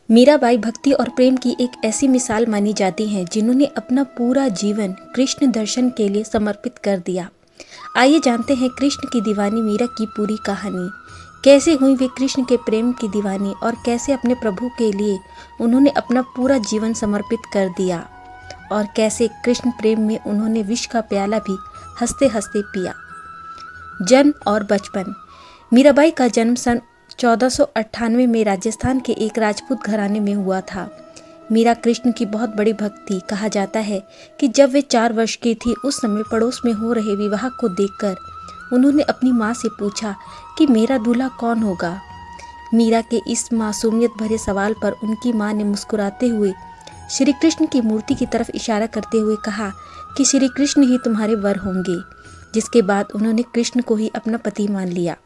मीराबाई भक्ति और प्रेम की एक ऐसी मिसाल मानी जाती हैं जिन्होंने अपना पूरा जीवन कृष्ण दर्शन के लिए समर्पित कर दिया। आइए जानते हैं कृष्ण की दीवानी मीरा की पूरी कहानी। कैसे हुई वे कृष्ण के प्रेम की दीवानी और कैसे अपने प्रभु के लिए उन्होंने अपना पूरा जीवन समर्पित कर दिया और कैसे कृष्ण प्रेम में उन्होंने विष का प्याला भी हंसते हंसते पिया। जन्म और बचपन। मीराबाई का जन्म सन 1498 में राजस्थान के एक राजपूत घराने में हुआ था। मीरा कृष्ण की बहुत बड़ी भक्त थी। कहा जाता है कि जब वे 4 वर्ष की थी उस समय पड़ोस में हो रहे विवाह को देखकर उन्होंने अपनी माँ से पूछा कि मेरा दूल्हा कौन होगा। मीरा के इस मासूमियत भरे सवाल पर उनकी माँ ने मुस्कुराते हुए श्री कृष्ण की मूर्ति की तरफ इशारा करते हुए कहा कि श्री कृष्ण ही तुम्हारे वर होंगे। जिसके बाद उन्होंने कृष्ण को ही अपना पति मान लिया।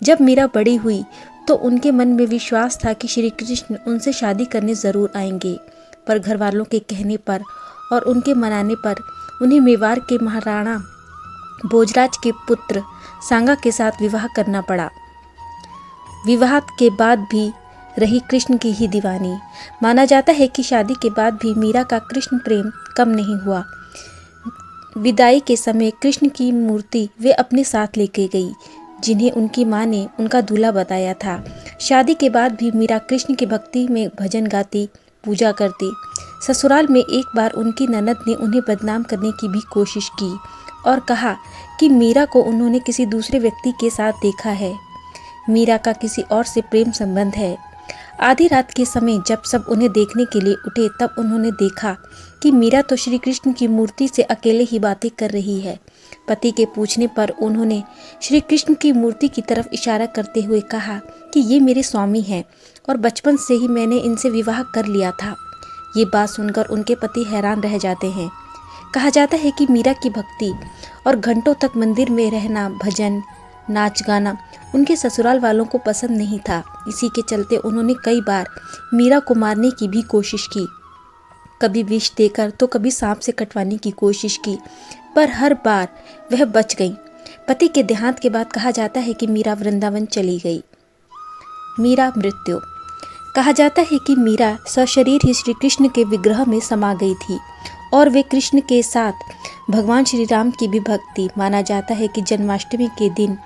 जब मीरा बड़ी हुई तो उनके मन में विश्वास था कि श्री कृष्ण उनसे शादी करने ज़रूर आएंगे, पर घर वालों के कहने पर और उनके मनाने पर उन्हें मेवाड़ के महाराणा भोजराज के पुत्र सांगा के साथ विवाह करना पड़ा। विवाह के बाद भी रही कृष्ण की ही दीवानी। माना जाता है कि शादी के बाद भी मीरा का कृष्ण प्रेम कम नहीं हुआ। विदाई के समय कृष्ण की मूर्ति वे अपने साथ लेके गई, जिन्हें उनकी माँ ने उनका दूल्हा बताया था। शादी के बाद भी मीरा कृष्ण की भक्ति में भजन गाती, पूजा करती। ससुराल में एक बार उनकी ननद ने उन्हें बदनाम करने की भी कोशिश की और कहा कि मीरा को उन्होंने किसी दूसरे व्यक्ति के साथ देखा है, मीरा का किसी और से प्रेम संबंध है। आधी रात के समय जब सब उन्हें देखने के लिए उठे तब उन्होंने देखा कि मीरा तो श्री कृष्ण की मूर्ति से अकेले ही बातें कर रही है। पति के पूछने पर उन्होंने श्री कृष्ण की मूर्ति की तरफ इशारा करते हुए कहा कि ये मेरे स्वामी हैं और बचपन से ही मैंने इनसे विवाह कर लिया था। ये बात सुनकर उनके पति हैरान रह जाते हैं। कहा जाता है कि मीरा की भक्ति और घंटों तक मंदिर में रहना, भजन, नाच गाना उनके ससुराल वालों को पसंद नहीं था। इसी के चलते उन्होंने कई बार मीरा को मारने की भी कोशिश की, कभी विष देकर तो कभी सांप से कटवाने की कोशिश की, पर हर बार वह बच गई। पति के देहांत के बाद कहा जाता है कि मीरा वृंदावन चली गई। मीरा मृत्यु। कहा जाता है कि मीरा सशरीर ही श्री कृष्ण के विग्रह में समा गई थी और वे कृष्ण के साथ भगवान श्री राम की भी भक्त थी। माना जाता है कि जन्माष्टमी के दिन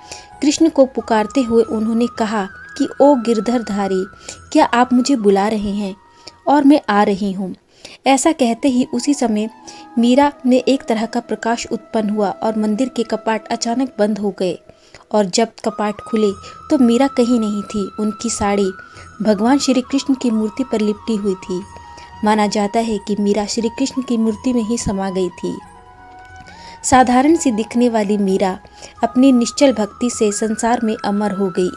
कृष्ण को पुकारते हुए उन्होंने कहा कि ओ गिरधरधारी, क्या आप मुझे बुला रहे हैं और मैं आ रही हूँ। ऐसा कहते ही उसी समय मीरा में एक तरह का प्रकाश उत्पन्न हुआ और मंदिर के कपाट अचानक बंद हो गए और जब कपाट खुले तो मीरा कहीं नहीं थी। उनकी साड़ी भगवान श्री कृष्ण की मूर्ति पर लिपटी हुई थी। माना जाता है कि मीरा श्री कृष्ण की मूर्ति में ही समा गई थी। साधारण सी दिखने वाली मीरा अपनी निश्चल भक्ति से संसार में अमर हो गई।